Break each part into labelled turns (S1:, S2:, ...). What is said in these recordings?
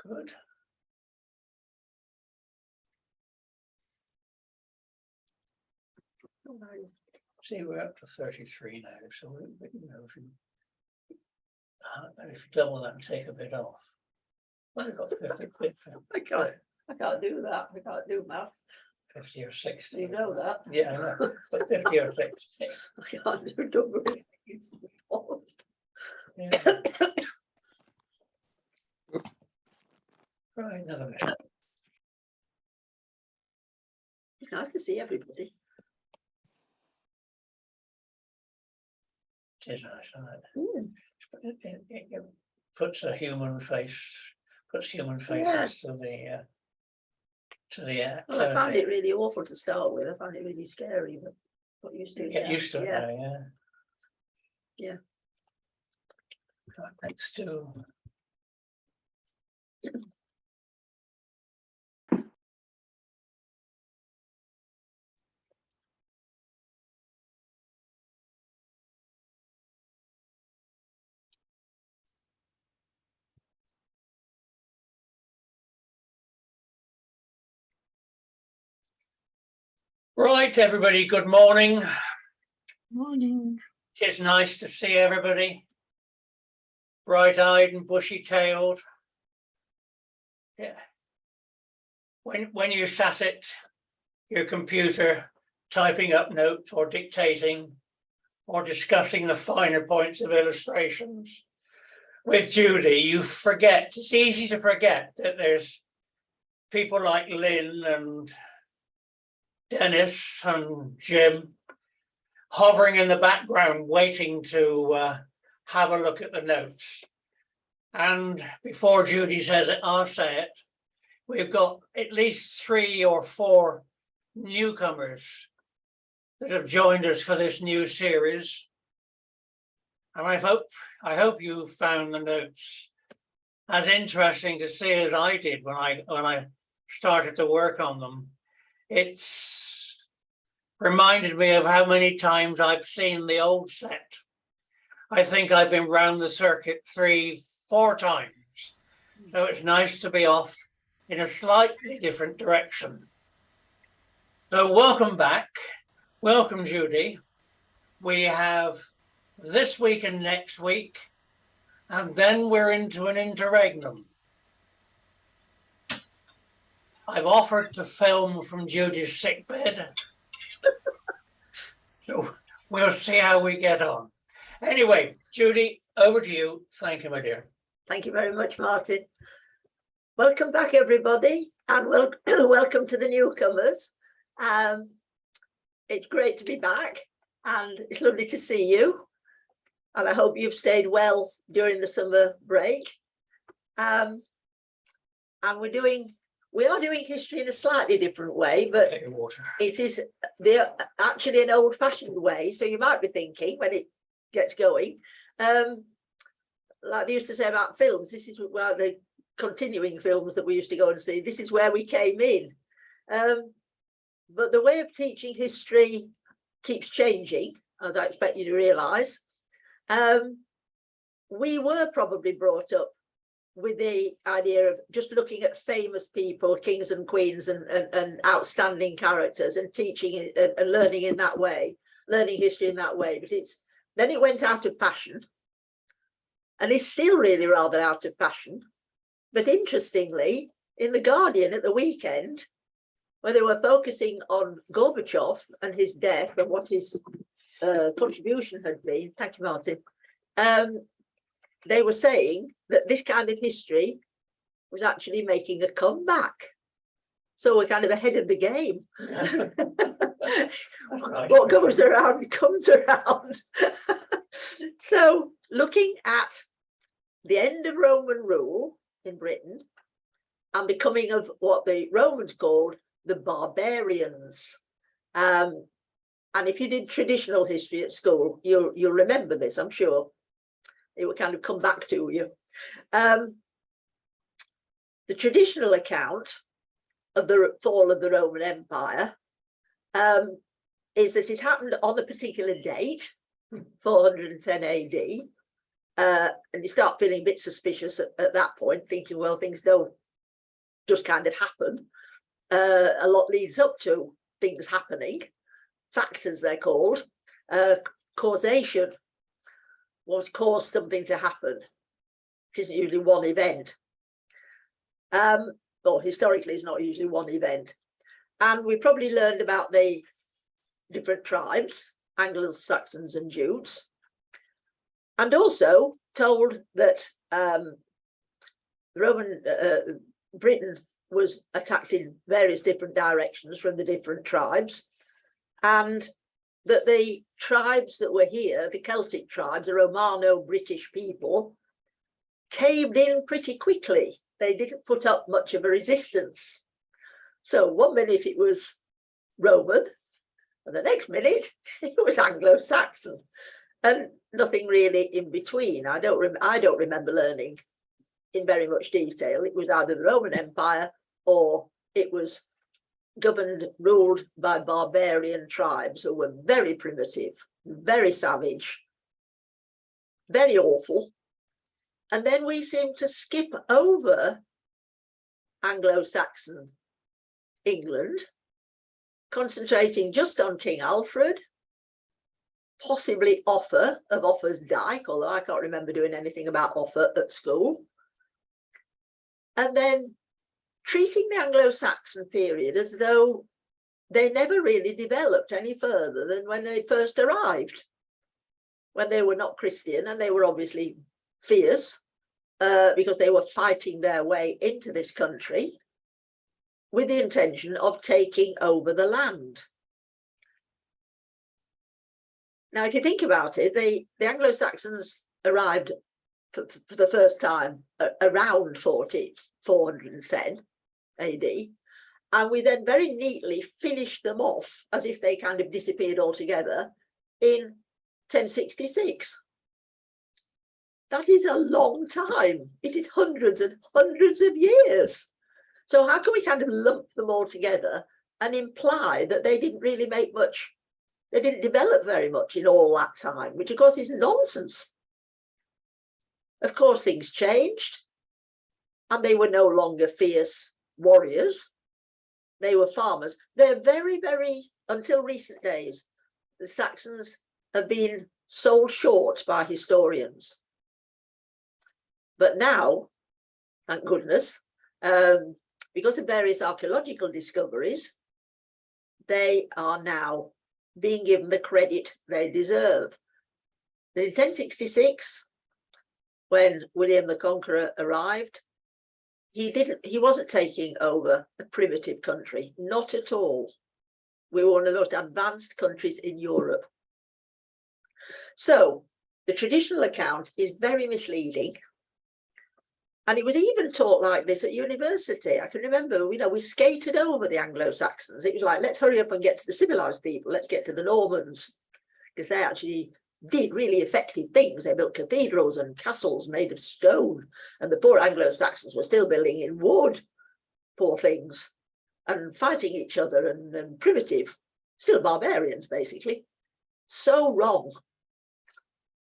S1: Good. See, we're up to 33 now, so you know, if you double that and take a bit off, well, we've got 50 quid for
S2: I can't do that. I can't do maths.
S1: 50 or 60.
S2: You know that.
S1: Yeah, I know. But 50 or 60.
S2: I can't do double.
S1: Yeah. Right, another minute.
S2: It's nice to see everybody.
S1: It is nice, isn't it? It puts a human face, puts human faces to the
S2: Well, I found
S1: activity.
S2: it really awful to start with. I found it really scary, but got used to it.
S1: Get
S2: now.
S1: used to it
S2: Yeah.
S1: now, yeah.
S2: Yeah.
S1: Right, let's do. Right, everybody, good morning.
S2: Morning.
S1: It's nice to see everybody. Bright-eyed and bushy-tailed. Yeah. When you sat at your computer typing up notes or dictating or discussing the finer points of illustrations with Judy, you forget, it's easy to forget that there's people like Lynn and Dennis and Jim hovering in the background waiting to have a look at the notes. And before Judy says it, I'll say it. We've got at least 3 or 4 newcomers that have joined us for this new series. And I hope you found the notes as interesting to see as I did when I started to work on them. It's reminded me of how many times I've seen the old set. I think I've been round the circuit 3-4 times. So it's nice to be off in a slightly different direction. So welcome back. Welcome, Judy. We have this week and next week, and then we're into an interregnum. I've offered to film from Judy's sickbed. So we'll see how we get on. Anyway, Judy, over to you. Thank you, my dear.
S2: Thank you very much, Martin. Welcome back, everybody, and welcome to the newcomers. It's great to be back, and it's lovely to see you. And I hope you've stayed well during the summer break. And we are doing history in a slightly different way, but it is actually an old-fashioned way. So you might be thinking when it gets going, like they used to say about films, this is where the continuing films that we used to go and see, this is where we came in. But the way of teaching history keeps changing, as I expect you to realise. We were probably brought up with the idea of just looking at famous people, kings and queens and outstanding characters and teaching and learning in that way, learning history in that way. But then it went out of fashion, and it's still really rather out of fashion. But interestingly, in The Guardian at the weekend, where they were focusing on Gorbachev and his death and what his contribution had been, thank you, Martin, they were saying that this kind of history was actually making a comeback. So we're kind of ahead of the game. What goes around comes around. So looking at the end of Roman rule in Britain and the coming of what the Romans called the barbarians. And if you did traditional history at school, you'll remember this, I'm sure. It will kind of come back to you. The traditional account of the fall of the Roman Empire is that it happened on a particular date, 410 AD, And you start feeling a bit suspicious at that point, thinking, well, things don't just kind of happen. A lot leads up to things happening. Factors, they're called. Causation. What caused something to happen? It isn't usually one event. Or historically, it's not usually one event. And we probably learned about the different tribes, Anglo-Saxons and Jutes, and also told that Roman Britain was attacked in various different directions from the different tribes, and that the tribes that were here, the Celtic tribes, the Romano-British people, caved in pretty quickly. They didn't put up much of a resistance. So one minute it was Roman, and the next minute it was Anglo-Saxon, and nothing really in between. I don't remember learning in very much detail. It was either the Roman Empire or it was ruled by barbarian tribes who were very primitive, very savage, very awful. And then we seem to skip over Anglo-Saxon England, concentrating just on King Alfred, possibly Offa of Offa's Dyke, although I can't remember doing anything about Offa at school. And then treating the Anglo-Saxon period as though they never really developed any further than when they first arrived, when they were not Christian, and they were obviously fierce because they were fighting their way into this country with the intention of taking over the land. Now, if you think about it, the Anglo-Saxons arrived for the first time around 410 AD, and we then very neatly finished them off as if they kind of disappeared altogether in 1066. That is a long time. It is hundreds and hundreds of years. So how can we kind of lump them all together and imply that they didn't really make much, they didn't develop very much in all that time, which of course is nonsense. Of course, things changed, and they were no longer fierce warriors. They were farmers. They're very, very, until recent days, the Saxons have been sold short by historians. But now, thank goodness, because of various archaeological discoveries, they are now being given the credit they deserve. In 1066, when William the Conqueror arrived, he wasn't taking over a primitive country, not at all. We were one of the most advanced countries in Europe. So the traditional account is very misleading. And it was even taught like this at university. I can remember, we skated over the Anglo-Saxons. It was like, let's hurry up and get to the civilized people. Let's get to the Normans, because they actually did really effective things. They built cathedrals and castles made of stone. And the poor Anglo-Saxons were still building in wood, poor things, and fighting each other and primitive, still barbarians, basically. So wrong,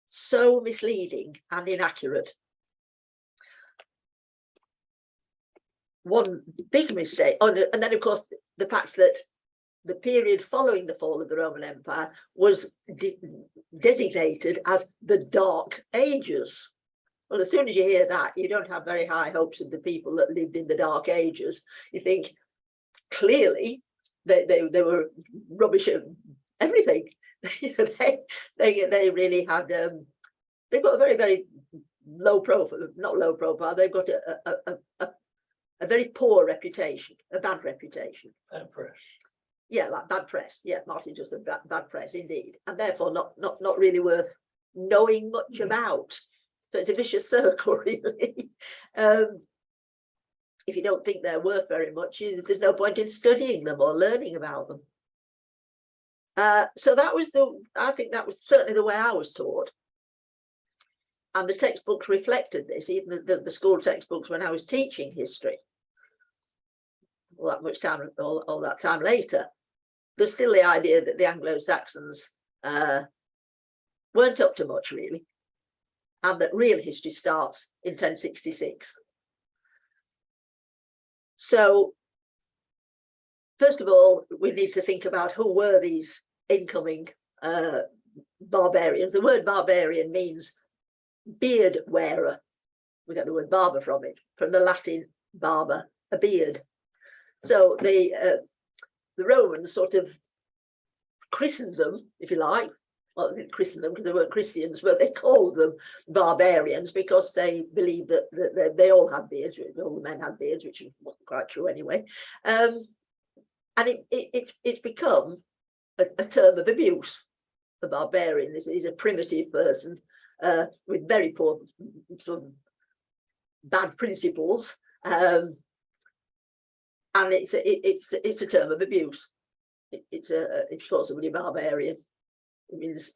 S2: so misleading and inaccurate. One big mistake, and then of course the fact that the period following the fall of the Roman Empire was designated as the Dark Ages. Well, as soon as you hear that, you don't have very high hopes of the people that lived in the Dark Ages. You think clearly they were rubbish at everything. They really had they've got a very, very low profile, not low profile, they've got a very poor reputation, a bad reputation.
S1: Bad press.
S2: Yeah, like bad press. Yeah, Martin, just a bad press indeed, and therefore not really worth knowing much about. So it's a vicious circle, really. If you don't think they're worth very much, there's no point in studying them or learning about them. So I think that was certainly the way I was taught. And the textbooks reflected this, even the school textbooks when I was teaching history. All that time later, there's still the idea that the Anglo-Saxons weren't up to much, really. and that real history starts in 1066. So, first of all, we need to think about who were these incoming barbarians. The word barbarian means beard wearer. We get the word barber from it, from the Latin barber, a beard. So the Romans sort of christened them, if you like. Well, they didn't christen them because they weren't Christians, but they called them barbarians because they believed that they all had beards, all the men had beards, which wasn't quite true anyway. And it's become a term of abuse. A barbarian is a primitive person with very poor, sort of bad principles, and it's a term of abuse. It's called somebody a barbarian. It means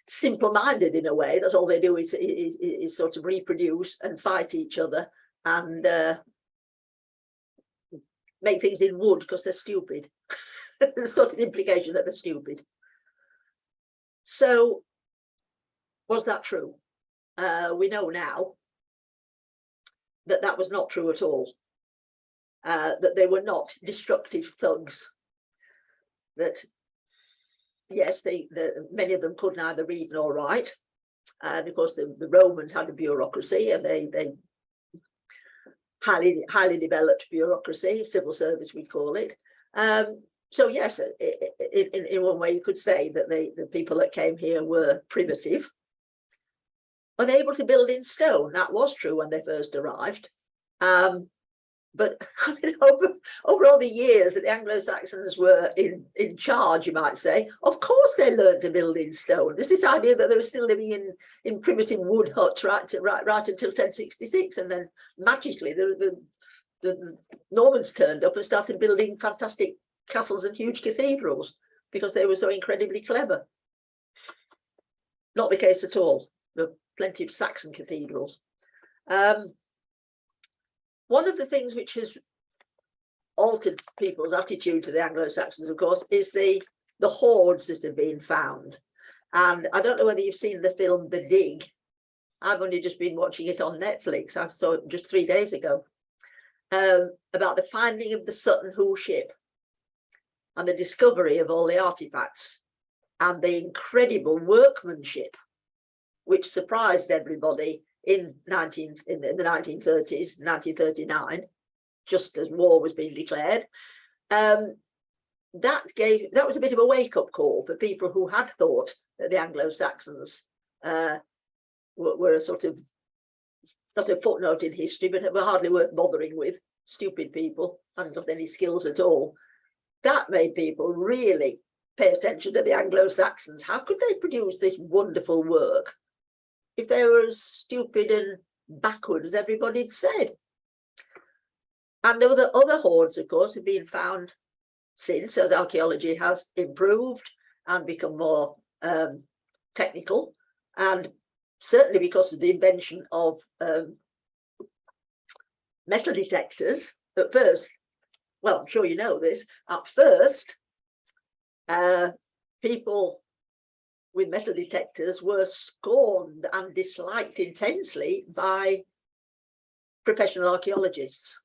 S2: simple-minded in a way. That's all they do is sort of reproduce and fight each other and make things in wood because they're stupid. There's sort of implication that they're stupid. So, was that true? We know now that that was not true at all. That they were not destructive thugs. That yes, many of them could neither read nor write, and of course the Romans had a bureaucracy, and they highly developed bureaucracy, civil service we'd call it. So yes, in one way you could say that the people that came here were primitive, unable to build in stone. That was true when they first arrived. But I mean, over all the years that the Anglo-Saxons were in charge, you might say, of course they learned to build in stone. There's this idea that they were still living in primitive wood huts right until 1066, and then magically the Normans turned up and started building fantastic castles and huge cathedrals because they were so incredibly clever. Not the case at all. There are plenty of Saxon cathedrals. One of the things which has altered people's attitude to the Anglo-Saxons, of course, is the hoards that have been found. And I don't know whether you've seen the film The Dig. I've only just been watching it on Netflix. I saw it just 3 days ago, about the finding of the Sutton Hoo ship and the discovery of all the artifacts and the incredible workmanship which surprised everybody in the 1930s, 1939, just as war was being declared. That was a bit of a wake-up call for people who had thought that the Anglo-Saxons were a sort of, not a footnote in history, but were hardly worth bothering with. Stupid people, hadn't got any skills at all. That made people really pay attention to the Anglo-Saxons. How could they produce this wonderful work if they were as stupid and backward as everybody had said? And other hoards, of course, have been found since, as archaeology has improved and become more technical, and certainly because of the invention of metal detectors. At first, well, I'm sure you know this, at first, people with metal detectors were scorned and disliked intensely by professional archaeologists.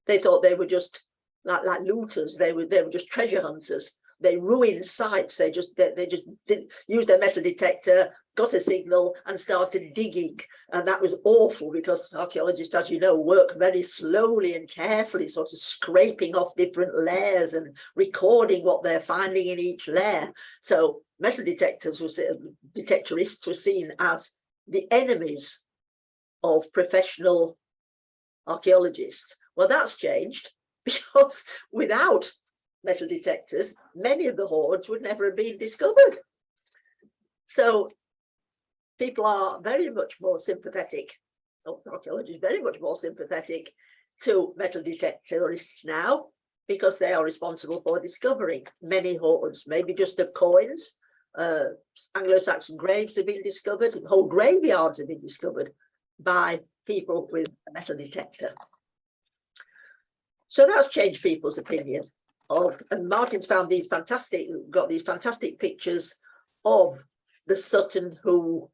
S2: They thought they were just like looters. They were just treasure hunters. They ruined sites. They just didn't use their metal detector, got a signal and started digging. And that was awful because archaeologists, as you know, work very slowly and carefully, sort of scraping off different layers and recording what they're finding in each layer. So metal detectorists were seen as the enemies of professional archaeologists. Well, that's changed because without metal detectors, many of the hoards would never have been discovered. So people are very much more sympathetic, archaeologists very much more sympathetic to metal detectorists now, because they are responsible for discovering many hoards, maybe just of coins. Anglo-Saxon graves have been discovered, whole graveyards have been discovered by people with a metal detector. So that's changed people's opinion of, and Martin's found these fantastic, got these fantastic pictures of the Sutton Hoo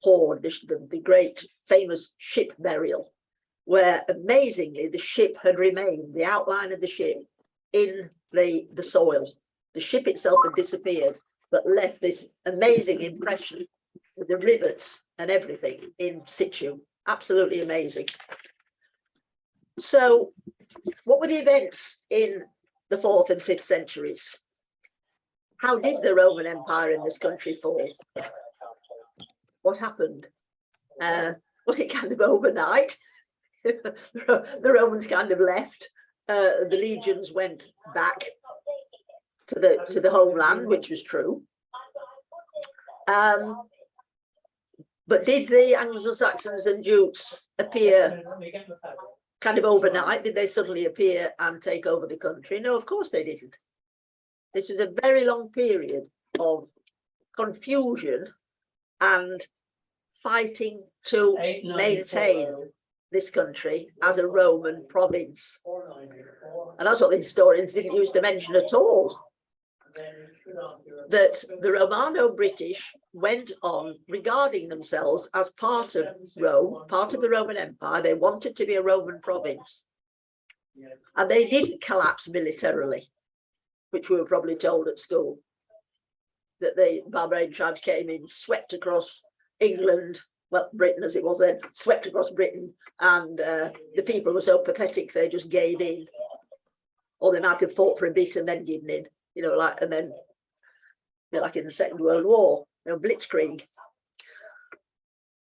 S2: hoard, the great famous ship burial, where amazingly the ship had remained, the outline of the ship, in the soil. The ship itself had disappeared, but left this amazing impression with the rivets and everything in situ. Absolutely amazing. So what were the events in the 4th and 5th centuries? How did the Roman Empire in this country fall? What happened? Was it kind of overnight? The Romans kind of left. The legions went back to the homeland, which was true. But did the Anglo-Saxons and Jutes appear kind of overnight? Did they suddenly appear and take over the country? No, of course they didn't. This was a very long period of confusion and fighting to maintain this country as a Roman province. And that's what the historians didn't used to mention at all, that the Romano-British went on regarding themselves as part of Rome, part of the Roman Empire. They wanted to be a Roman province. And they didn't collapse militarily, which we were probably told at school, that the barbarian tribes came in, swept across England, well, Britain as it was then, swept across Britain, and the people were so pathetic they just gave in. Or they might have fought for a bit and then given in, you know, like, and then, you know, like in the Second World War, you know, blitzkrieg.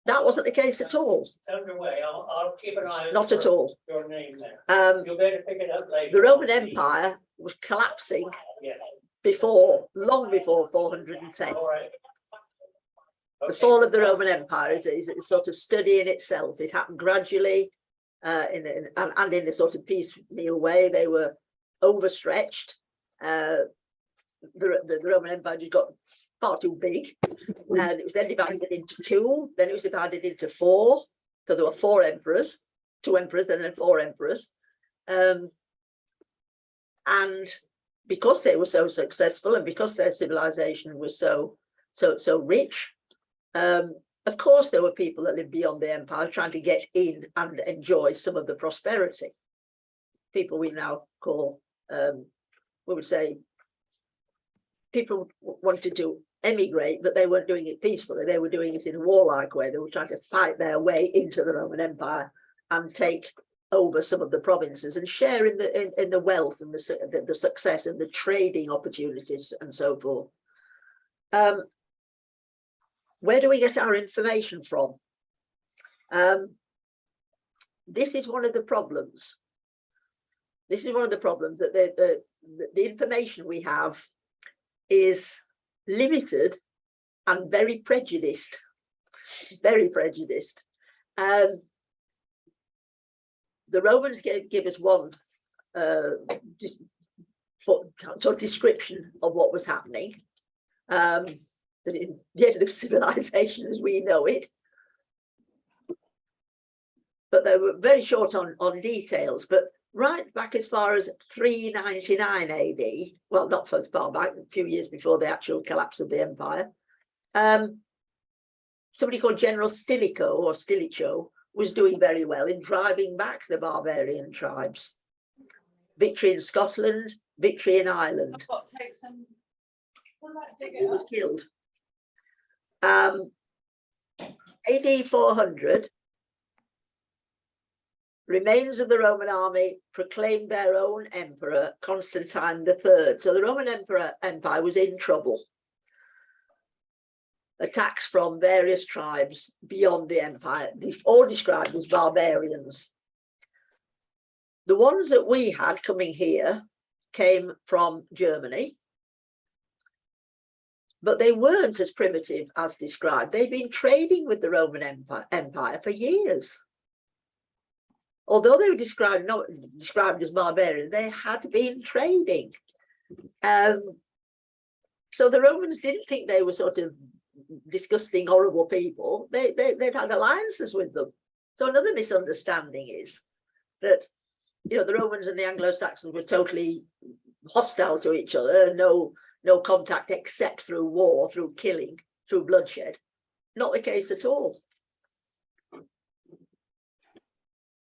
S2: That wasn't the case at all.
S1: I'll keep an eye on
S2: Not at all.
S1: Your name there. You'll better pick it up later.
S2: The Roman Empire was collapsing long before 410.
S1: All right.
S2: The fall of the Roman Empire is a sort of study in itself. It happened gradually, and in a sort of piecemeal way. They were overstretched. The Roman Empire just got far too big, and it was then divided into 2. Then it was divided into 4. So there were 4 emperors, 2 emperors, and then 4 emperors. And because they were so successful, and because their civilization was so rich, of course there were people that lived beyond the empire trying to get in and enjoy some of the prosperity. People we now call, we would say, people wanted to emigrate, but they weren't doing it peacefully. They were doing it in a warlike way. They were trying to fight their way into the Roman Empire and take over some of the provinces and share in the wealth and the success and the trading opportunities and so forth. Where do we get our information from? This is one of the problems. This is one of the problems, that the information we have is limited and very prejudiced. Very prejudiced. The Romans give us one sort of description of what was happening. The end of civilization as we know it. But they were very short on details. But right back as far as 399 AD, well, not as far back, a few years before the actual collapse of the empire, somebody called General Stilicho was doing very well in driving back the barbarian tribes. Victory in Scotland, victory in Ireland. He was killed. AD 400, remains of the Roman army proclaimed their own emperor, Constantine III. So the Roman Empire was in trouble. Attacks from various tribes beyond the empire, these all described as barbarians. The ones that we had coming here came from Germany, but they weren't as primitive as described. They'd been trading with the Roman Empire for years. Although they were described as barbarians, they had been trading. So the Romans didn't think they were sort of disgusting, horrible people. They'd had alliances with them. So another misunderstanding is that, you know, the Romans and the Anglo-Saxons were totally hostile to each other. No contact except through war, through killing, through bloodshed. not the case at all.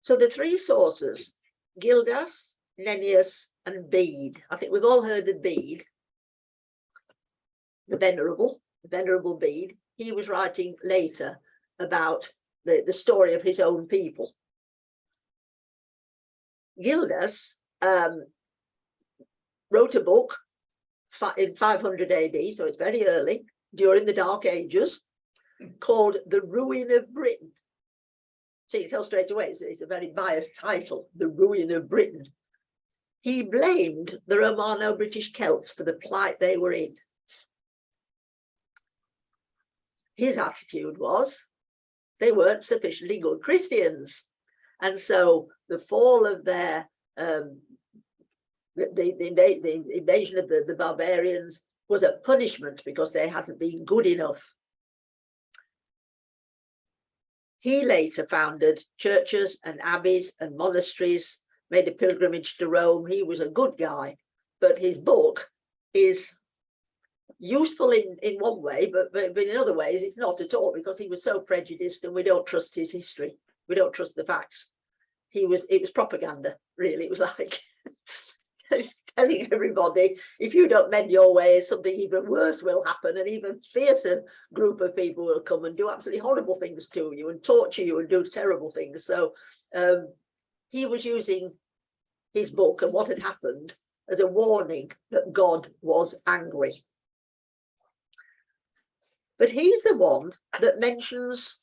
S2: So the three sources, Gildas, Nennius, and Bede. I think we've all heard of Bede, the venerable Bede. He was writing later about the story of his own people. Gildas wrote a book in 500 AD, so it's very early, during the Dark Ages, called The Ruin of Britain. So you can tell straight away, it's a very biased title, The Ruin of Britain. He blamed the Romano-British Celts for the plight they were in. His attitude was they weren't sufficiently good Christians. And so the fall of their, the invasion of the barbarians was a punishment because they hadn't been good enough. He later founded churches and abbeys and monasteries, made a pilgrimage to Rome. He was a good guy, but his book is useful in one way, but in other ways it's not at all, because he was so prejudiced and we don't trust his history. We don't trust the facts. It was propaganda, really. It was like telling everybody, if you don't mend your ways, something even worse will happen, and even fiercer group of people will come and do absolutely horrible things to you and torture you and do terrible things. So he was using his book and what had happened as a warning that God was angry. But he's the one that mentions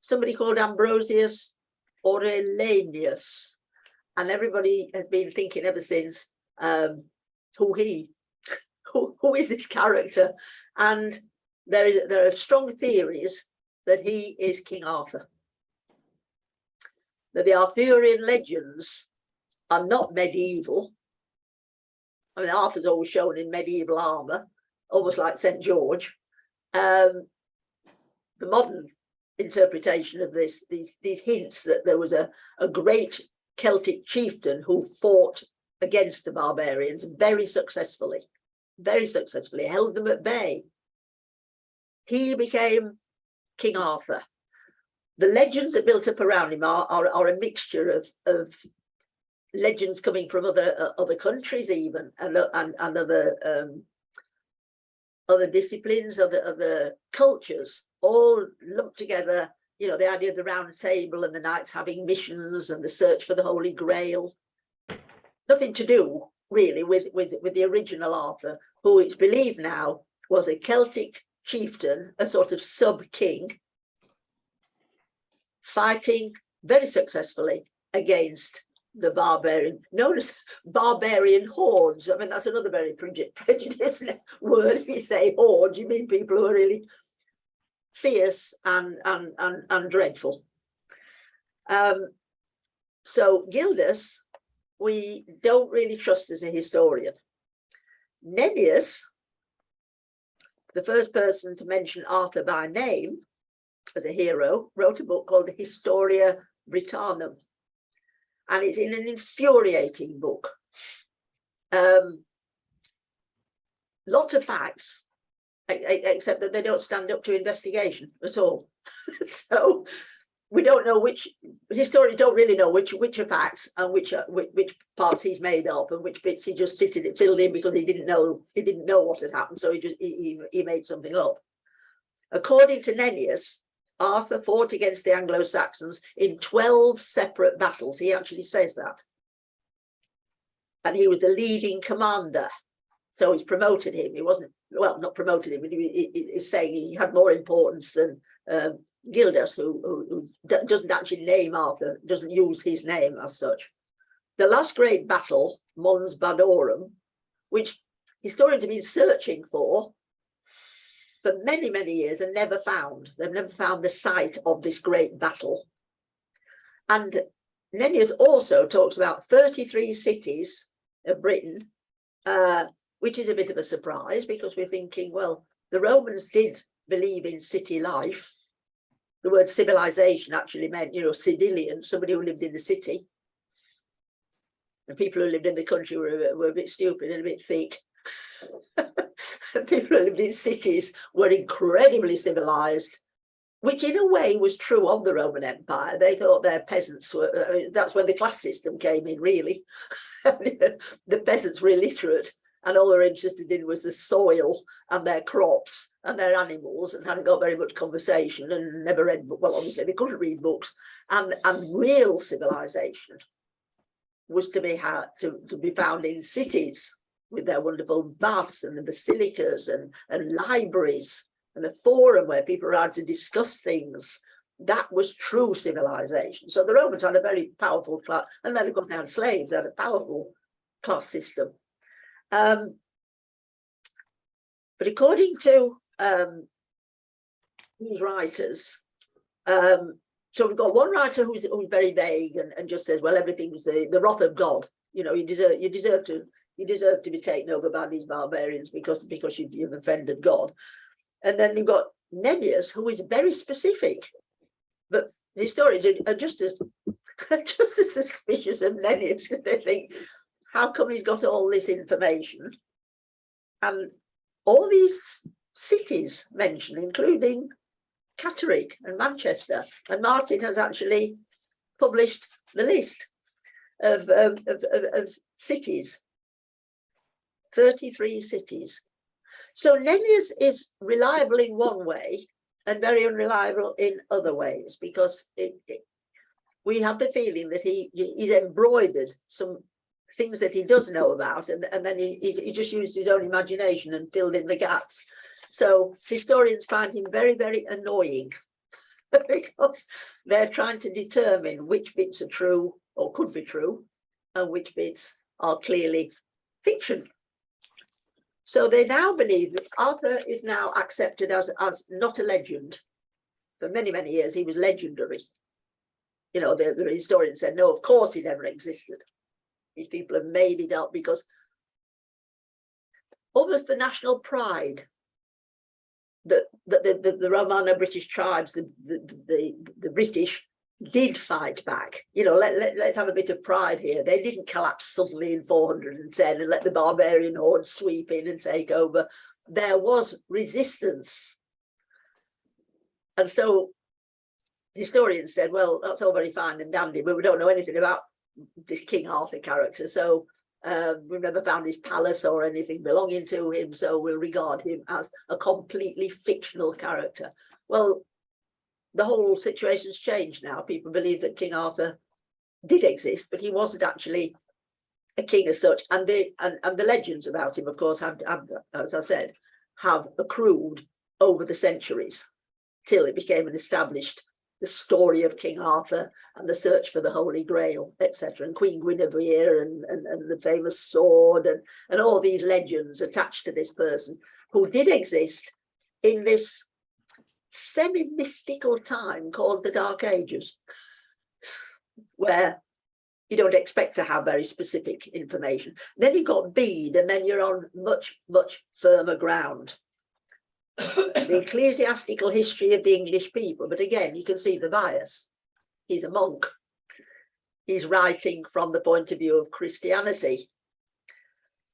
S2: somebody called Ambrosius Aurelianus, and everybody has been thinking ever since, who is this character? And there are strong theories that he is King Arthur, that the Arthurian legends are not medieval. I mean, Arthur's always shown in medieval armor, almost like St. George. The modern interpretation of these hints that there was a great Celtic chieftain who fought against the barbarians very successfully, held them at bay. He became King Arthur. The legends that built up around him are a mixture of legends coming from other countries, even, and other disciplines, other cultures, all lumped together. You know, the idea of the round table and the knights having missions and the search for the Holy Grail. Nothing to do really with the original Arthur, who it's believed now was a Celtic chieftain, a sort of sub-king, fighting very successfully against the known as barbarian hordes. I mean, that's another very prejudiced word. If you say horde, you mean people who are really fierce and dreadful. So Gildas, we don't really trust as a historian. Nennius, the first person to mention Arthur by name as a hero, wrote a book called the Historia Britannum. And it's in an infuriating book. Lots of facts, except that they don't stand up to investigation at all. So we don't know historians don't really know which are facts and which parts he's made up and which bits he just filled in because he didn't know what had happened. So he made something up. According to Nennius, Arthur fought against the Anglo-Saxons in 12 separate battles. He actually says that. And he was the leading commander. So he's promoted him. He wasn't, well, not promoted him, but he's saying he had more importance than Gildas, who doesn't actually name Arthur, doesn't use his name as such. The last great battle, Mons Badorum, which historians have been searching for many, many years and never found. They've never found the site of this great battle. And Nennius also talks about 33 cities of Britain, which is a bit of a surprise because we're thinking, well, the Romans did believe in city life. The word civilization actually meant, civilian, somebody who lived in the city. And people who lived in the country were a bit stupid and a bit fake. People who lived in cities were incredibly civilized which in a way was true of the Roman Empire. They thought their peasants were, I mean, that's when the class system came in, really. The peasants were illiterate, and all they're interested in was the soil and their crops and their animals, and hadn't got very much conversation and never read, well, obviously they couldn't read books. And real civilization was to be found in cities with their wonderful baths and the basilicas and libraries and a forum where people were allowed to discuss things. That was true civilization. So the Romans had a very powerful class, and then they've gone down slaves. They had a powerful class system. But according to these writers, so we've got one writer who's very vague and just says, well, everything's the wrath of God. You know, you deserve to be taken over by these barbarians because you've offended God. And then you've got Nennius, who is very specific. But historians are just as suspicious of Nennius, because they think, how come he's got all this information? And all these cities mentioned, including Catterick and Manchester, and Martin has actually published the list of cities, 33 cities. So Nennius is reliable in one way and very unreliable in other ways, because we have the feeling that he's embroidered some things that he does know about, and then he just used his own imagination and filled in the gaps. So historians find him very, very annoying because they're trying to determine which bits are true or could be true and which bits are clearly fiction. So they now believe that Arthur is now accepted as not a legend. For many, many years, he was legendary. You know, the historians said, no, of course he never existed. These people have made it up because almost for national pride that the Romano-British tribes, the British, did fight back. You know, let's have a bit of pride here. They didn't collapse suddenly in 410 and let the barbarian horde sweep in and take over. There was resistance. And so historians said, well, that's all very fine and dandy, but we don't know anything about this King Arthur character. So we've never found his palace or anything belonging to him, so we'll regard him as a completely fictional character. Well, the whole situation's changed now. People believe that King Arthur did exist, but he wasn't actually a king as such. And the legends about him, of course, have, as I said, have accrued over the centuries till it became an established, the story of King Arthur and the search for the Holy Grail, etc. And Queen Guinevere and the famous sword and all these legends attached to this person who did exist in this semi-mystical time called the Dark Ages, where you don't expect to have very specific information. Then you've got Bede, and then you're on much, much firmer ground. The ecclesiastical history of the English people, but again, you can see the bias. He's a monk. He's writing from the point of view of Christianity.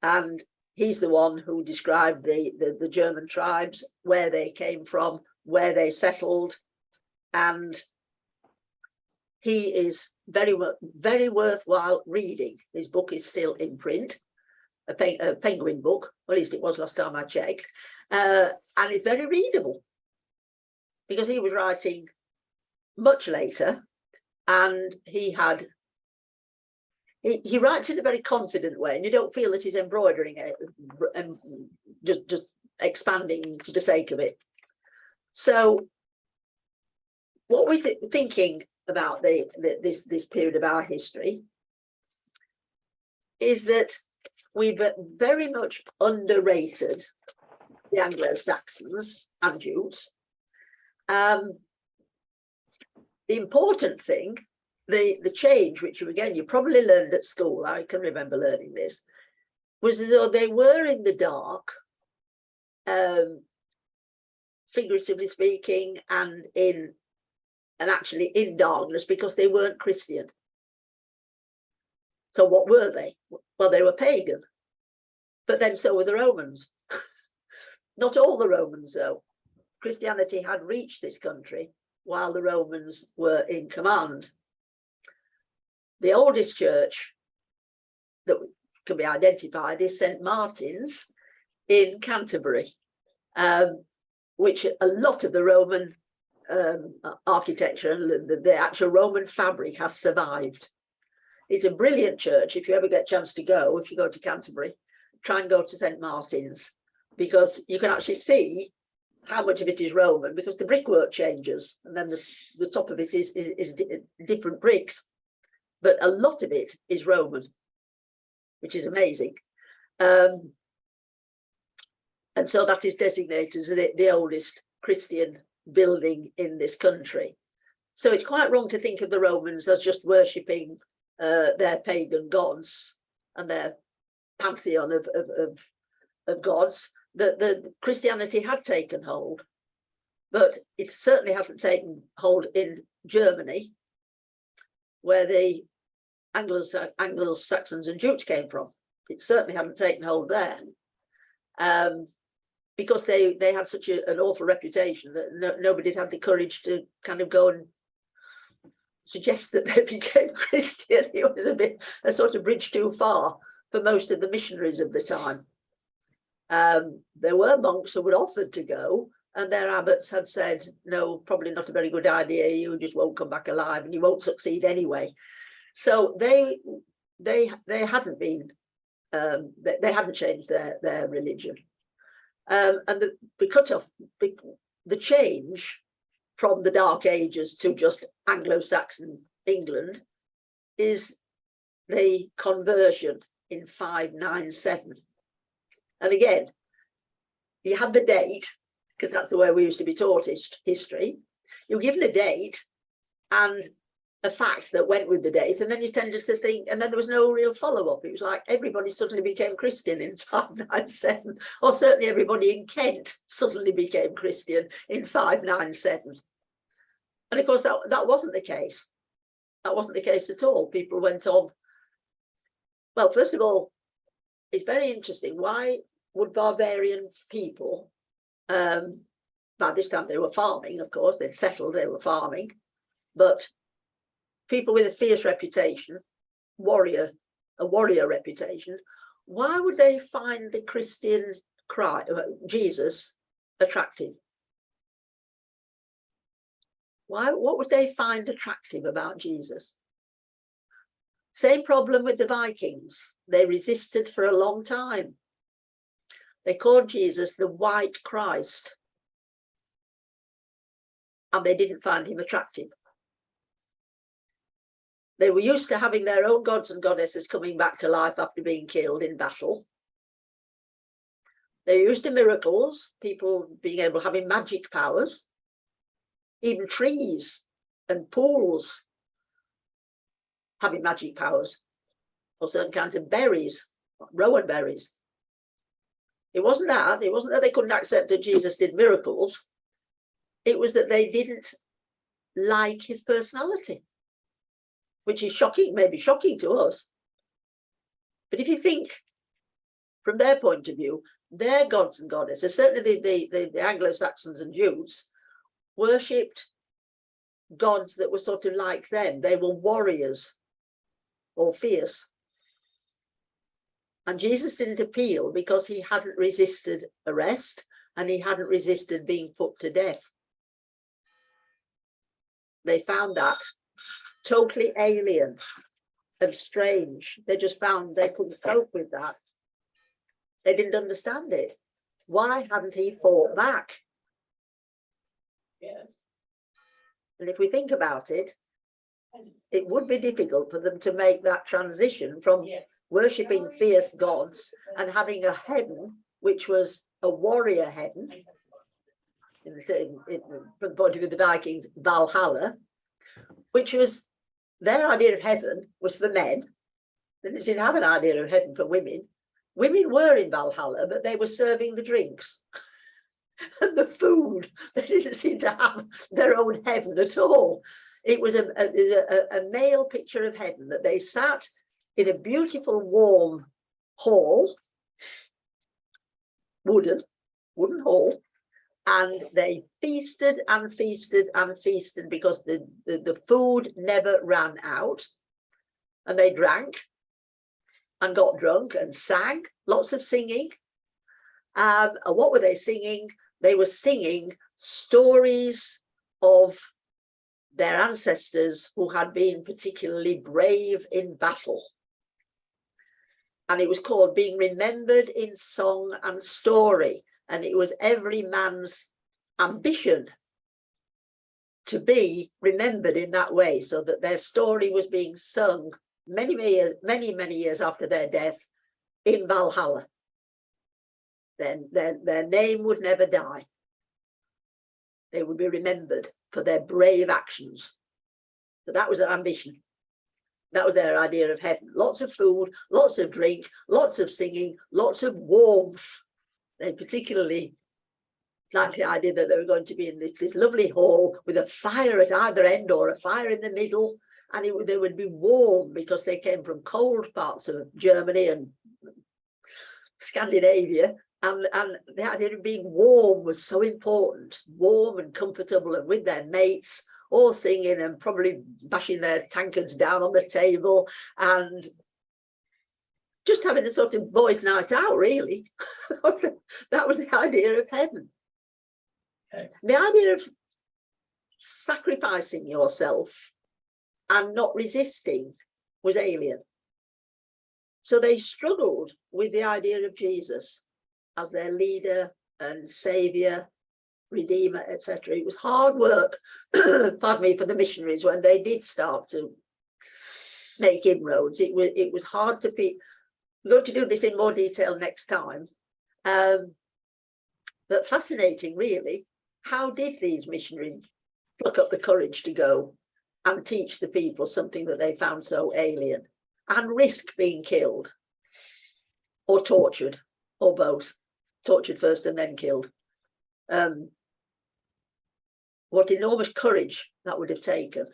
S2: And he's the one who described the German tribes, where they came from, where they settled, and he is very worthwhile reading. His book is still in print, a Penguin book, or at least it was last time I checked, and it's very readable because he was writing much later, and he writes in a very confident way, and you don't feel that he's embroidering it and just expanding for the sake of it. So what we're thinking about this period of our history is that we've very much underrated the Anglo-Saxons and Jutes. The important thing, the change, which you probably learned at school, I can remember learning this, was as though they were in the dark, figuratively speaking, and actually in darkness, because they weren't Christian. So what were they? Well, they were pagan, but then so were the Romans. Not all the Romans, though. Christianity had reached this country while the Romans were in command. The oldest church that can be identified is St. Martin's in Canterbury, which a lot of the Roman architecture and the actual Roman fabric has survived. It's a brilliant church. If you ever get a chance to go, if you go to Canterbury, try and go to St. Martin's, because you can actually see how much of it is Roman, because the brickwork changes, and then the top of it is different bricks, but a lot of it is Roman, which is amazing. And so that is designated as the oldest Christian building in this country. So it's quite wrong to think of the Romans as just worshipping their pagan gods and their pantheon of gods. The Christianity had taken hold, but it certainly hadn't taken hold in Germany, where the Anglo-Saxons and Jutes came from. It certainly hadn't taken hold there, because they had such an awful reputation that nobody had the courage to kind of go and suggest that they became Christian. It was a sort of bridge too far for most of the missionaries of the time. There were monks who were offered to go, and their abbots had said, no, probably not a very good idea. You just won't come back alive, and you won't succeed anyway. So they hadn't been, they hadn't changed their religion. And the cutoff, the change from the Dark Ages to just Anglo-Saxon England is the conversion in 597. And again, you have the date, because that's the way we used to be taught history. You're given a date and a fact that went with the date, and then you tended to think, and then there was no real follow-up. It was like everybody suddenly became Christian in 597, or certainly everybody in Kent suddenly became Christian in 597. And of course, that wasn't the case. That wasn't the case at all. People went on. Well, first of all, it's very interesting. Why would barbarian people, by this time they were farming, of course, they'd settled, they were farming, but people with a fierce reputation, a warrior reputation, why would they find the Christian Jesus attractive? What would they find attractive about Jesus? Same problem with the Vikings. They resisted for a long time. They called Jesus the White Christ, and they didn't find him attractive. They were used to having their own gods and goddesses coming back to life after being killed in battle. They were used to miracles, people being able to have magic powers, even trees and pools having magic powers, or certain kinds of berries, rowan berries. It wasn't that they couldn't accept that Jesus did miracles. It was that they didn't like his personality, which is shocking, maybe shocking to us. But if you think from their point of view, their gods and goddesses, certainly the Anglo-Saxons and Jutes, worshipped gods that were sort of like them. They were warriors or fierce. And Jesus didn't appeal because he hadn't resisted arrest and he hadn't resisted being put to death. They found that totally alien and strange. They just found they couldn't cope with that. They didn't understand it. Why hadn't he fought back? Yeah. And if we think about it, it would be difficult for them to make that transition from worshipping fierce gods and having a heaven which was a warrior heaven, from the point of view of the Vikings, Valhalla, which was their idea of heaven was for men. They didn't have an idea of heaven for women. Women were in Valhalla, but they were serving the drinks and the food. They didn't seem to have their own heaven at all. It was a male picture of heaven, that they sat in a beautiful warm hall, wooden hall, And they feasted and feasted and feasted because the food never ran out. And they drank and got drunk and sang, lots of singing. And what were they singing? They were singing stories of their ancestors who had been particularly brave in battle. And it was called Being Remembered in Song and Story. And it was every man's ambition to be remembered in that way, so that their story was being sung many years after their death in Valhalla. Then their name would never die. They would be remembered for their brave actions. So that was their ambition. That was their idea of heaven. Lots of food, lots of drink, lots of singing, lots of warmth. They particularly liked the idea that they were going to be in this lovely hall with a fire at either end or a fire in the middle. And they would be warm because they came from cold parts of Germany and Scandinavia. And the idea of being warm was so important, warm and comfortable and with their mates, all singing and probably bashing their tankards down on the table and just having a sort of boys' night out, really. That was the idea of heaven. Okay. The idea of sacrificing yourself and not resisting was alien. So they struggled with the idea of Jesus as their leader and saviour, redeemer, etc. It was hard work, pardon me, for the missionaries when they did start to make inroads. It was hard to be. We're going to do this in more detail next time. But fascinating, really. How did these missionaries pluck up the courage to go and teach the people something that they found so alien and risk being killed or tortured or both? Tortured first and then killed. What enormous courage that would have taken.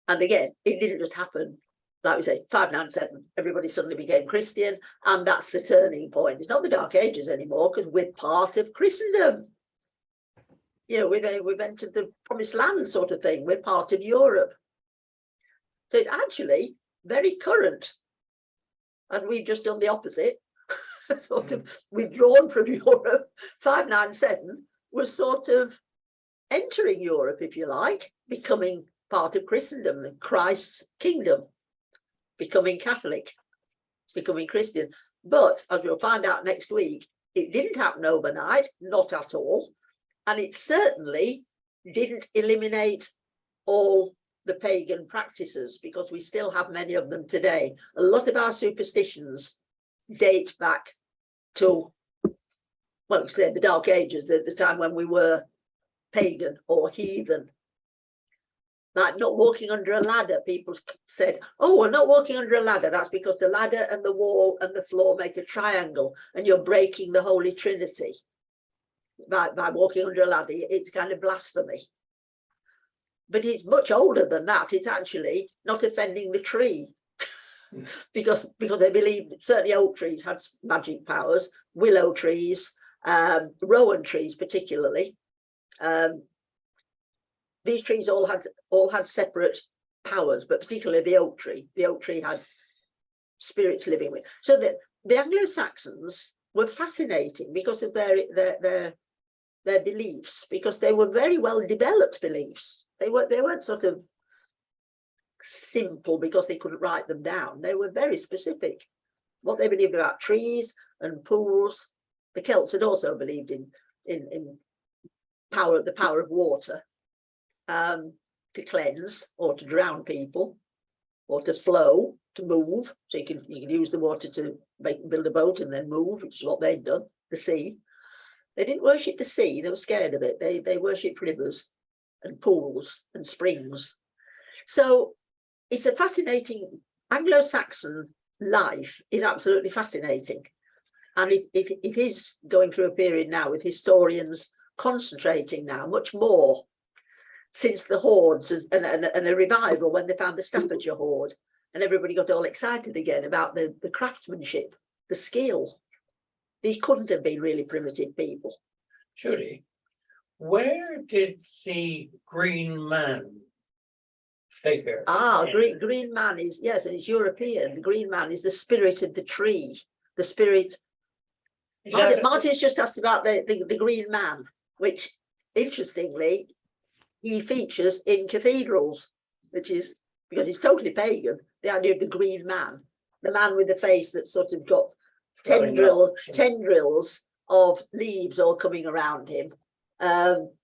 S2: And again, it didn't just happen, like we say, 597, everybody suddenly became Christian, and that's the turning point. It's not the Dark Ages anymore, because we're part of Christendom. You know, we've entered the promised land sort of thing. We're part of Europe. So it's actually very current. And we've just done the opposite. Sort of withdrawn from Europe. 597 was sort of entering Europe, if you like, becoming part of Christendom and Christ's kingdom, becoming Catholic, becoming Christian. But as we'll find out next week, it didn't happen overnight, not at all. And it certainly didn't eliminate all the pagan practices, because we still have many of them today. A lot of our superstitions date back to, well, say the Dark Ages, the time when we were pagan or heathen. Like not walking under a ladder. People said, oh, we're not walking under a ladder. That's because the ladder and the wall and the floor make a triangle and you're breaking the Holy Trinity by walking under a ladder. It's kind of blasphemy. But it's much older than that. It's actually not offending the tree. because they believed certainly oak trees had magic powers, willow trees, rowan trees particularly. These trees all had separate powers, but particularly the oak tree. The oak tree had spirits living with. So the Anglo-Saxons were fascinating because of their beliefs, because they were very well developed beliefs. They weren't sort of simple because they couldn't write them down. They were very specific. What they believed about trees and pools. The Celts had also believed in the power of water, to cleanse or to drown people, or to flow, to move. So you can use the water to build a boat and then move, which is what they'd done. The sea. They didn't worship the sea. They were scared of it. They worshipped rivers and pools and springs. So it's a fascinating Anglo-Saxon life is absolutely fascinating. And it is going through a period now with historians concentrating now much more since the hordes and a revival when they found the Staffordshire hoard, and everybody got all excited again about the craftsmanship, the skill. These couldn't have been really primitive people.
S1: Judy, where did the green man figure?
S2: Green man is, yes, and it's European. The green man is the spirit of the tree, the spirit. Martin's just asked about the green man, which interestingly he features in cathedrals, which is because he's totally pagan. The idea of the green man, the man with the face that's sort of got tendrils of leaves all coming around him,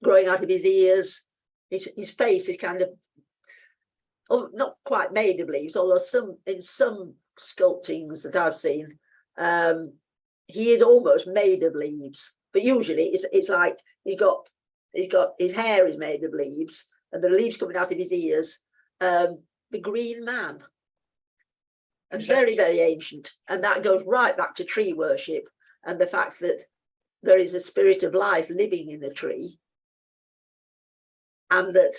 S2: growing out of his ears. His face is kind of not quite made of leaves, although in some sculptings that I've seen, he is almost made of leaves. But usually it's like he's got his hair is made of leaves, and the leaves coming out of his ears. The green man, and very, very ancient, and that goes right back to tree worship and the fact that there is a spirit of life living in a tree, and that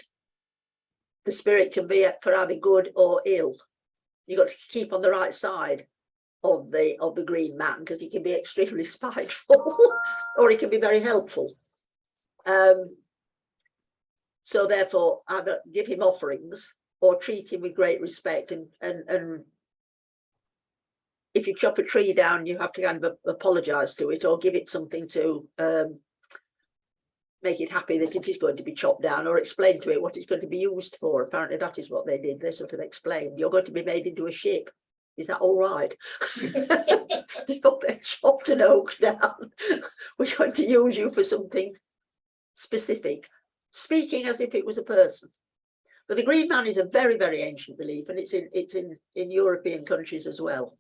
S2: the spirit can be for either good or ill. You've got to keep on the right side of the green man, because he can be extremely spiteful or he can be very helpful. So therefore, either give him offerings or treat him with great respect, and if you chop a tree down, you have to kind of apologize to it or give it something to make it happy that it is going to be chopped down, or explain to it what it's going to be used for. Apparently that is what they did. They sort of explained, you're going to be made into a ship. Is that all right? Before they chopped an oak down, we're going to use you for something specific, speaking as if it was a person. But the green man is a very, very ancient belief, and it's in European countries as well.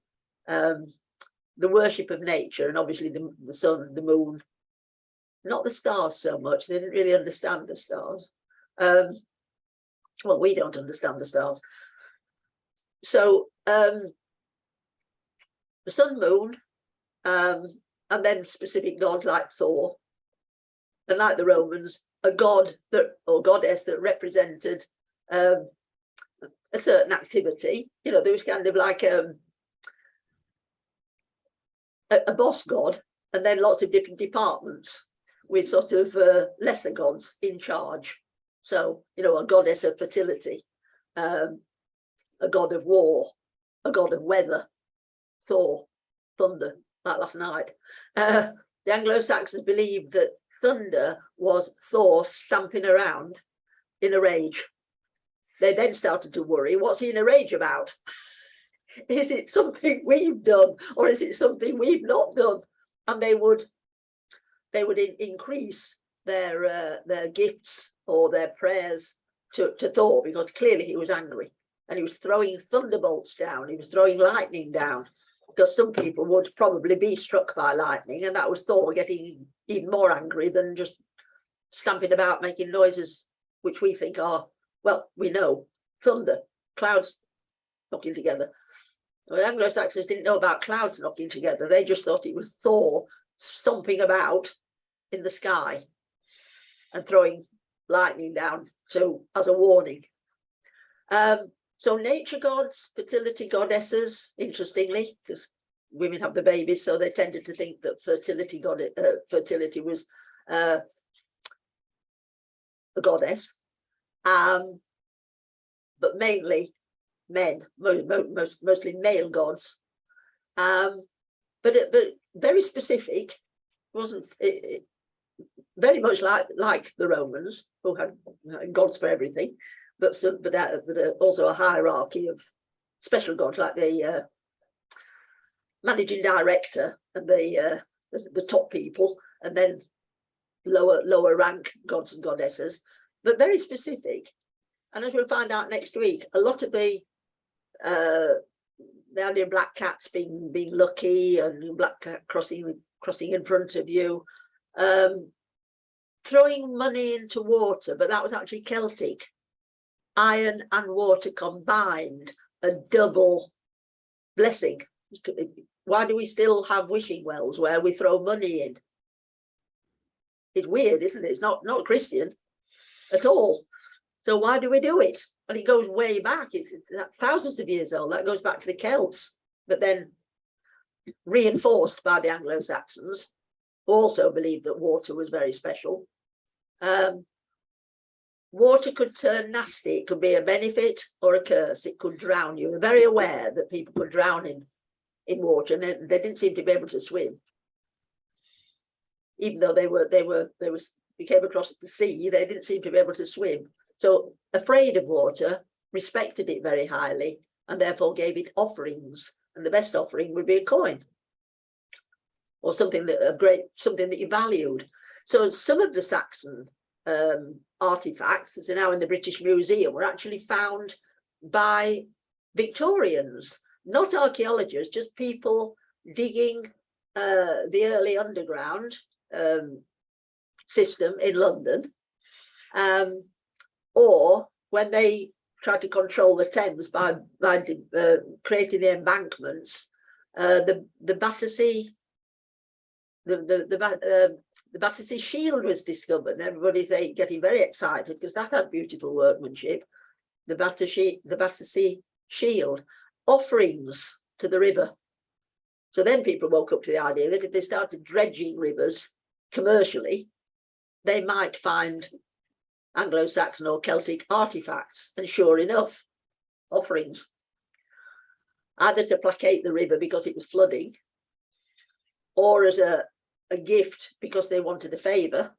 S2: The worship of nature, and obviously the sun, the moon, not the stars so much. They didn't really understand the stars. Well, we don't understand the stars. So the sun, moon, and then specific gods like Thor, and like the Romans, a god that or goddess that represented a certain activity. You know, there was kind of like a boss god, and then lots of different departments with sort of lesser gods in charge. So, you know, a goddess of fertility, a god of war, a god of weather, Thor, thunder, like last night. The Anglo-Saxons believed that thunder was Thor stamping around in a rage. They then started to worry, what's he in a rage about? Is it something we've done, or is it something we've not done? And they would increase their gifts or their prayers to Thor, because clearly he was angry, and he was throwing thunderbolts down, he was throwing lightning down, because some people would probably be struck by lightning, and that was Thor getting even more angry than just stamping about making noises which we think are, well, we know, thunder, clouds knocking together. Well, Anglo-Saxons didn't know about clouds knocking together. They just thought it was Thor stomping about in the sky and throwing lightning down as a warning. So nature gods, fertility goddesses, interestingly, because women have the babies, so they tended to think that fertility was a goddess, but mainly men, mostly male gods, but very specific. Wasn't it, very much like the Romans, who had gods for everything, but also a hierarchy of special gods, like the managing director and the top people, and then lower rank gods and goddesses, but very specific. And as we'll find out next week, a lot of the idea of black cats being lucky, and black cat crossing in front of you, throwing money into water, but that was actually Celtic. Iron and water combined, a double blessing. Why do we still have wishing wells where we throw money in? It's weird, isn't it? It's not Christian at all. So why do we do it? And it goes way back. It's thousands of years old. That goes back to the Celts, but then reinforced by the Anglo-Saxons. who also believed that water was very special. Water could turn nasty. It could be a benefit or a curse. It could drown you. They're very aware that people could drown in water, and they didn't seem to be able to swim. Even though we came across the sea, they didn't seem to be able to swim. So afraid of water, respected it very highly, and therefore gave it offerings. And the best offering would be a coin, or something that you valued. So some of the Saxon artifacts that are now in the British Museum were actually found by Victorians, not archaeologists, just people digging the early underground system in London, or when they tried to control the Thames by creating the embankments, the Battersea shield was discovered, and everybody getting very excited because that had beautiful workmanship. The Battersea shield, offerings to the river. So then people woke up to the idea that if they started dredging rivers commercially, they might find Anglo-Saxon or Celtic artifacts, and sure enough, offerings, either to placate the river because it was flooding, or as a gift because they wanted a favour,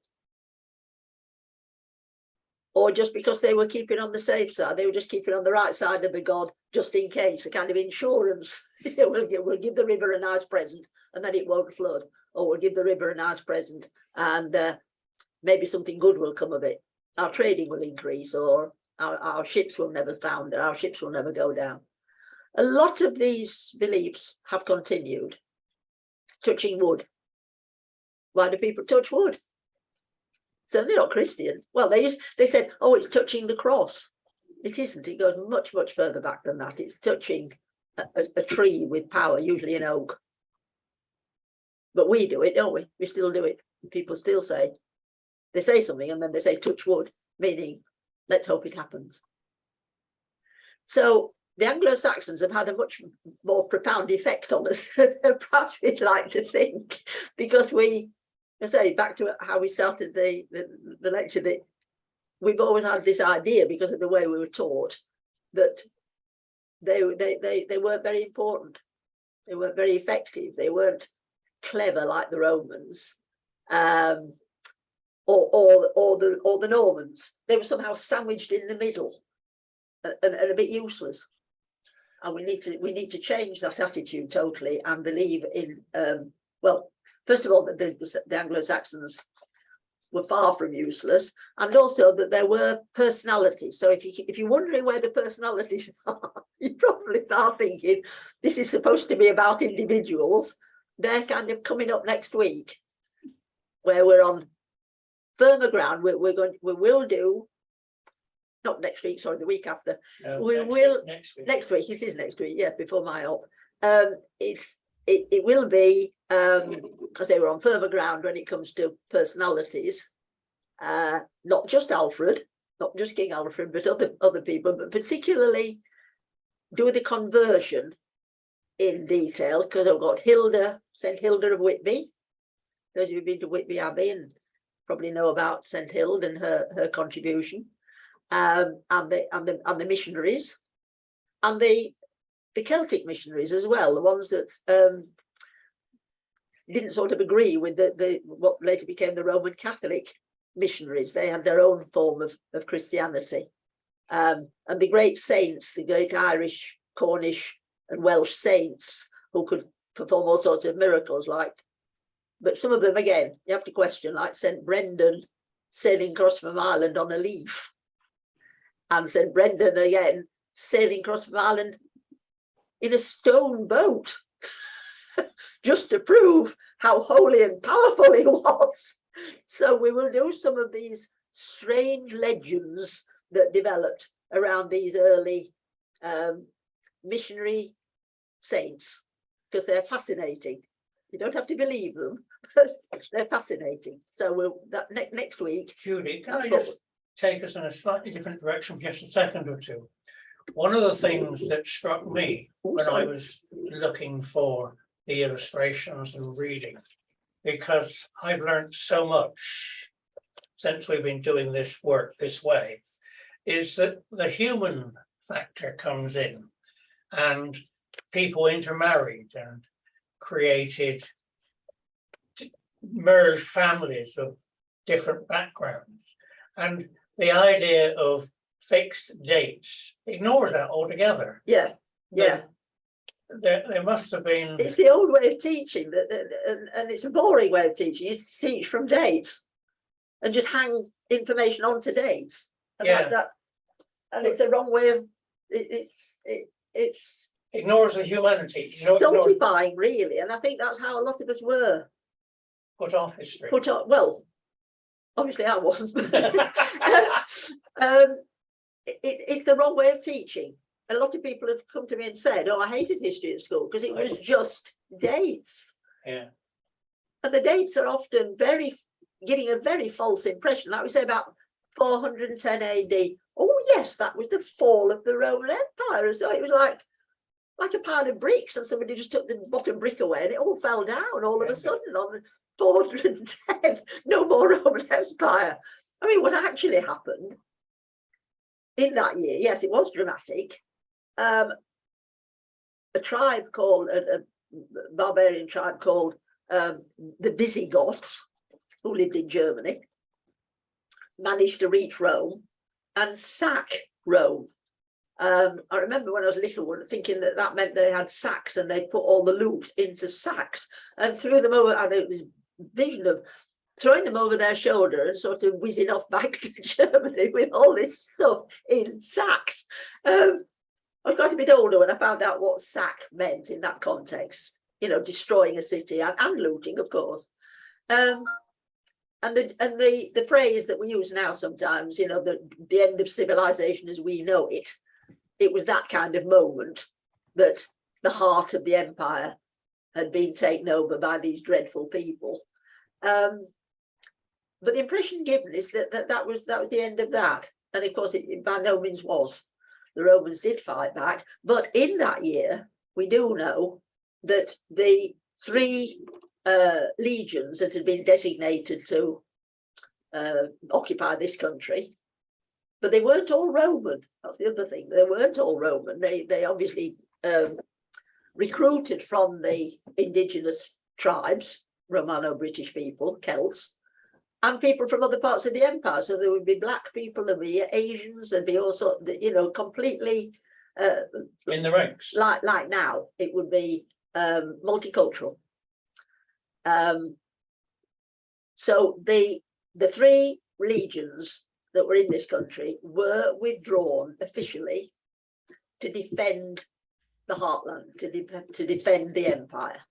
S2: or just because they were keeping on the safe side. They were just keeping on the right side of the god, just in case, a kind of insurance. We'll give the river a nice present and then it won't flood, or we'll give the river a nice present and maybe something good will come of it. Our trading will increase, or our ships will never founder, our ships will never go down. A lot of these beliefs have continued. Touching wood. Why do people touch wood? Certainly not Christian. Well, they said, oh, it's touching the cross. It isn't. It goes much, much further back than that. It's touching a tree with power, usually an oak. But we do it, don't we? We still do it. People still say, they say something and then they say touch wood, meaning let's hope it happens. So the Anglo-Saxons have had a much more profound effect on us than perhaps we'd like to think, because I say back to how we started the lecture, that we've always had this idea, because of the way we were taught, that they weren't very important, they weren't very effective, they weren't clever like the Romans, or the Normans. They were somehow sandwiched in the middle and a bit useless. And we need to change that attitude totally and believe in well, first of all, that the Anglo-Saxons were far from useless, and also that there were personalities. So if you're wondering where the personalities are, you probably are thinking this is supposed to be about individuals. They're kind of coming up next week, where we're on firmer ground. We will do, not next week, sorry, the week after. Next week. It is next week, yeah, before my op. It will be, I say, we're on firmer ground when it comes to personalities, not just Alfred, not just King Alfred, but other people, but particularly do the conversion in detail, because I've got St. Hilda of Whitby. Those of you who've been to Whitby Abbey and probably know about St. Hilda and her contribution, and the missionaries, and the Celtic missionaries as well, the ones that didn't sort of agree with the what later became the Roman Catholic missionaries. They had their own form of Christianity, and the great saints, the great Irish, Cornish and Welsh saints, who could perform all sorts of miracles, but some of them, again, you have to question, like St. Brendan sailing across from Ireland on a leaf, and St. Brendan again sailing across from Ireland in a stone boat, just to prove how holy and powerful he was. So we will do some of these strange legends that developed around these early missionary saints, because they're fascinating. You don't have to believe them, but they're fascinating. So next week.
S1: Judy, can I just take us in a slightly different direction for just a second or two? One of the things that struck me when I was looking for the illustrations and reading because I've learned so much since we've been doing this work this way, is that the human factor comes in, and people intermarried and created merged families of different backgrounds. And the idea of fixed dates ignores that altogether.
S2: Yeah, yeah.
S1: There must have been.
S2: It's the old way of teaching, and it's a boring way of teaching. It's to teach from dates and just hang information onto dates. And
S1: Yeah.
S2: And it's the wrong way of it's
S1: Ignores the humanity.
S2: stultifying, really. And I think that's how a lot of us were
S1: Put off history.
S2: put on. Well, obviously I wasn't. It's the wrong way of teaching. A lot of people have come to me and said, "Oh, I hated history at school because it was just dates."
S1: Yeah.
S2: And the dates are often giving a very false impression. Like we say about 410 AD. Oh yes, that was the fall of the Roman Empire, as though it was like a pile of bricks and somebody just took the bottom brick away and it all fell down all of a sudden on 410. No more Roman Empire. I mean, what actually happened in that year, yes, it was dramatic. A tribe called a barbarian tribe called the Visigoths, who lived in Germany, managed to reach Rome and sack Rome. I remember when I was little thinking that meant they had sacks and they put all the loot into sacks and threw them over. I had this vision of throwing them over their shoulder and sort of whizzing off back to Germany with all this stuff in sacks. I was quite a bit older when I found out what sack meant in that context, you know, destroying a city and looting, of course. And the phrase that we use now sometimes, you know, the end of civilization as we know it, it was that kind of moment that the heart of the empire had been taken over by these dreadful people. But the impression given is that was the end of that. And of course, it by no means was. The Romans did fight back. But in that year, we do know that the 3 legions that had been designated to occupy this country, but they weren't all Roman. That's the other thing. They weren't all Roman. They obviously recruited from the indigenous tribes, Romano-British people, Celts, and people from other parts of the empire. So there would be black people, there'd be Asians, there'd be also, you know, completely
S1: in the ranks.
S2: Like now, it would be multicultural. So the 3 legions that were in this country were withdrawn officially to defend the heartland, to defend the empire.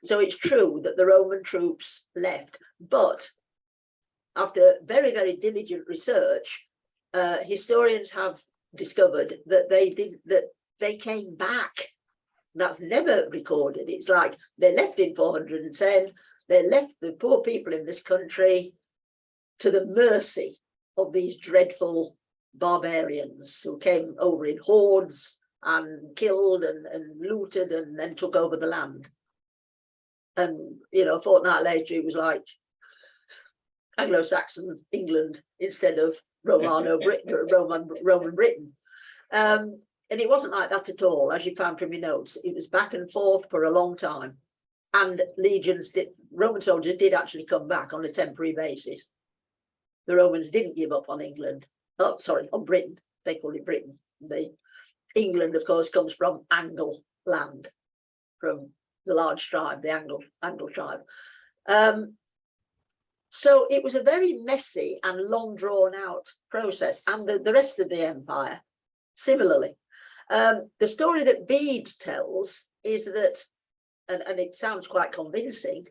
S2: So it's true that the Roman troops left, but after very, very diligent research, historians have discovered that they came back. That's never recorded. It's like they left in 410, they left the poor people in this country to the mercy of these dreadful barbarians who came over in hordes and killed and looted and then took over the land. And, you know, a fortnight later, it was like Anglo-Saxon England instead of Roman Britain. And it wasn't like that at all, as you found from your notes. It was back and forth for a long time. And Roman soldiers did actually come back on a temporary basis. The Romans didn't give up on England. Oh, sorry, on Britain. They call it Britain. England, of course, comes from Angle land, from the large tribe, the Angle tribe. So it was a very messy and long drawn out process, and the rest of the empire similarly. The story that Bede tells is that, and it sounds quite convincing,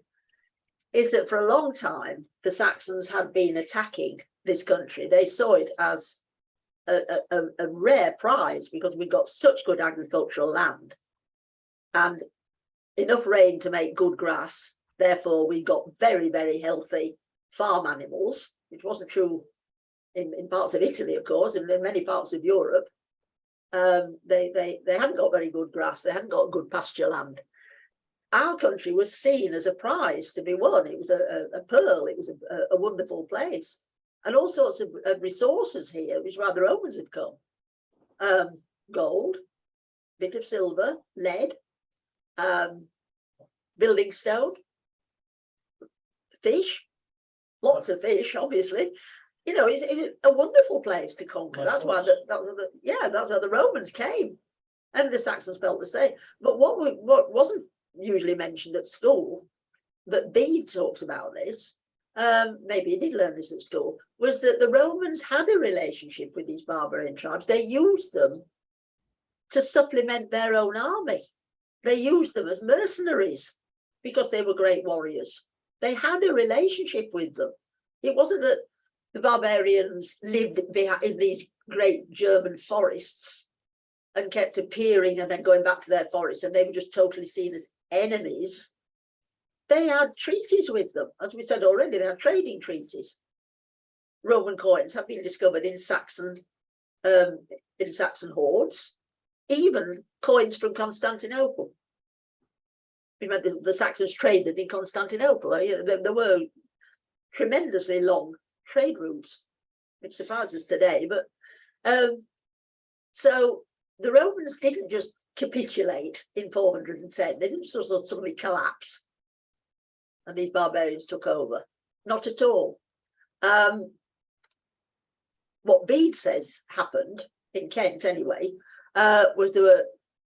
S2: is that for a long time the Saxons had been attacking this country. They saw it as a rare prize because we've got such good agricultural land and enough rain to make good grass. Therefore, we got very, very healthy farm animals, which wasn't true in parts of Italy, of course, and in many parts of Europe. They hadn't got very good grass. They hadn't got good pasture land. our country was seen as a prize to be won. It was a pearl. It was a wonderful place, and all sorts of resources here, which rather Romans had come. Gold, bit of silver, lead, building stone, fish, lots of fish, obviously. You know, it's a wonderful place to conquer. That's why that's why the Romans came, and the Saxons felt the same. But what wasn't usually mentioned at school, but Bede talks about this, maybe he did learn this at school, was that the Romans had a relationship with these barbarian tribes. They used them to supplement their own army. They used them as mercenaries because they were great warriors. They had a relationship with them. It wasn't that the barbarians lived in these great German forests and kept appearing and then going back to their forests, and they were just totally seen as enemies. They had treaties with them, as we said already. They had trading treaties. Roman coins have been discovered in Saxon hoards, even coins from Constantinople. Remember, the Saxons traded in Constantinople. There were tremendously long trade routes, which surprises us today. But so the Romans didn't just capitulate in 410. They didn't sort of suddenly collapse and these barbarians took over. Not at all. What Bede says happened in Kent anyway, was there were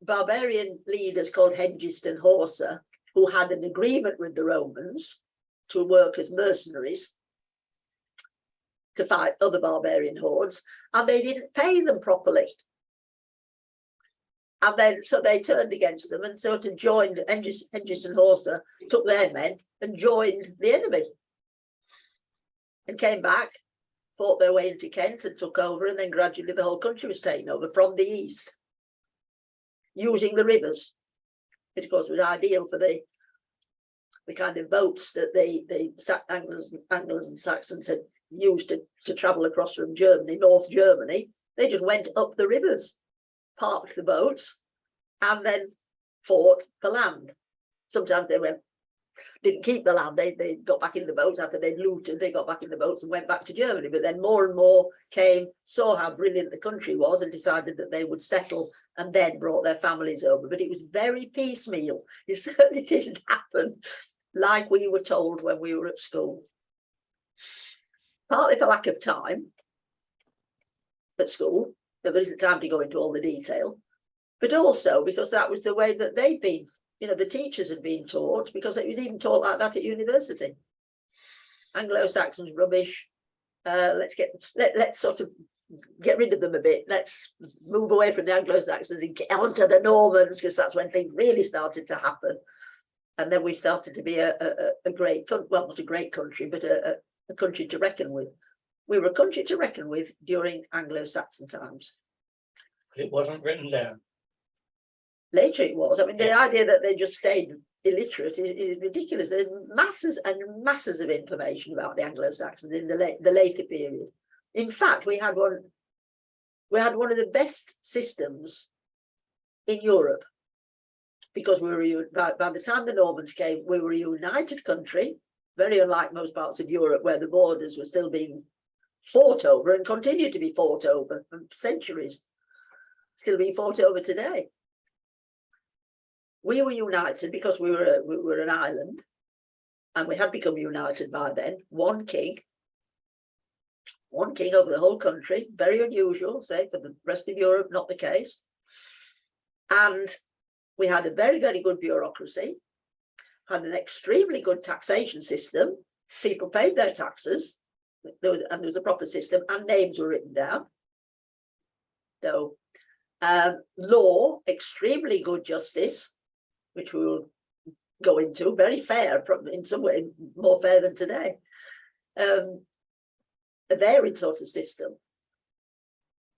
S2: barbarian leaders called Hengist and Horsa who had an agreement with the Romans to work as mercenaries to fight other barbarian hordes, and they didn't pay them properly. And then so they turned against them and sort of joined. Hengist and Horsa took their men and joined the enemy and came back, fought their way into Kent and took over, and then gradually the whole country was taken over from the east, using the rivers, which of course was ideal for the kind of boats that the Angles and Saxons had used to travel across from Germany, North Germany. They just went up the rivers, parked the boats, and then fought for land. Sometimes they didn't keep the land. They got back in the boats after they'd looted. They got back in the boats and went back to Germany. But then more and more came, saw how brilliant the country was, and decided that they would settle, and then brought their families over. But it was very piecemeal. It certainly didn't happen like we were told when we were at school. Partly for lack of time at school. There isn't time to go into all the detail, but also because that was the way that they'd been, the teachers had been taught, because it was even taught like that at university. Anglo-Saxons rubbish. Let's sort of get rid of them a bit. Let's move away from the Anglo-Saxons and get onto the Normans, because that's when things really started to happen. And then we started to be a great, well, not a great country, but a country to reckon with. We were a country to reckon with during Anglo-Saxon times.
S1: It wasn't written down.
S2: Later it was. I mean, the idea that they just stayed illiterate is ridiculous. There's masses and masses of information about the Anglo-Saxons in the later period. In fact, we had one of the best systems in Europe, because we were by the time the Normans came, we were a united country, very unlike most parts of Europe where the borders were still being fought over and continue to be fought over for centuries, still being fought over today. We were united because we were an island, and we had become united by then. One king over the whole country, very unusual, say, for the rest of Europe, not the case. And we had a very, very good bureaucracy, had an extremely good taxation system. People paid their taxes. There was a proper system, and names were written down. So law, extremely good justice, which we will go into, very fair, in some way more fair than today. A varied sort of system.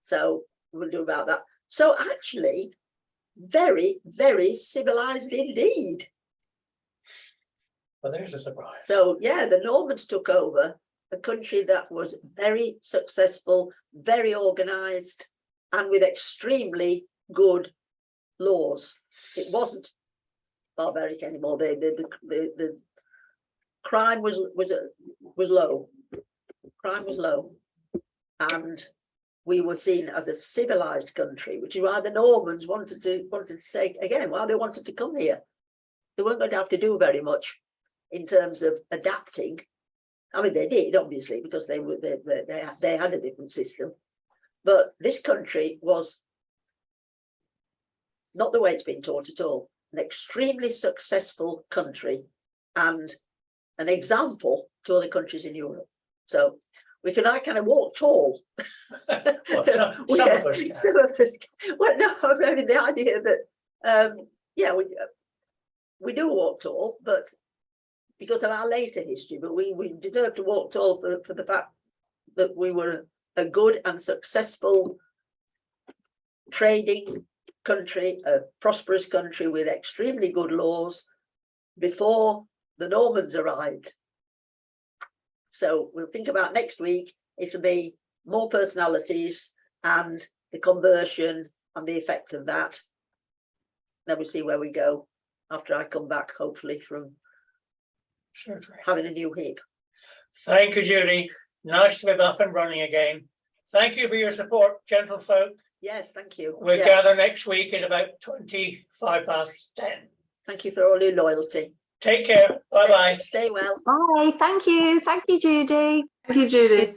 S2: So we'll do about that. So actually, very, very civilized indeed.
S1: Well, there's a surprise.
S2: So yeah, the Normans took over a country that was very successful, very organized, and with extremely good laws. It wasn't barbaric anymore. The crime was low. Crime was low, and we were seen as a civilized country, which is why the Normans wanted to say again why they wanted to come here. They weren't going to have to do very much in terms of adapting. I mean, they did, obviously, because they had a different system. But this country was not the way it's been taught at all. An extremely successful country and an example to other countries in Europe. So we can kind of walk tall.
S1: Well, some of us can.
S2: Some of us can. Well, no, I mean the idea that yeah, we do walk tall, but because of our later history, but we deserve to walk tall for the fact that we were a good and successful trading country, a prosperous country with extremely good laws before the Normans arrived. So we'll think about next week. It'll be more personalities and the conversion and the effect of that. Then we'll see where we go after I come back, hopefully, from
S1: Certainly.
S2: having a new hip.
S1: Thank you, Judy. Nice to be up and running again. Thank you for your support, gentlefolk.
S2: Yes, thank you.
S1: We'll
S2: Yes.
S1: gather next week at about 10:25.
S2: Thank you for all your loyalty.
S1: Take care. Bye-bye.
S2: Stay well.
S3: Bye. Thank you. Thank you, Judy.
S4: Thank you, Judy.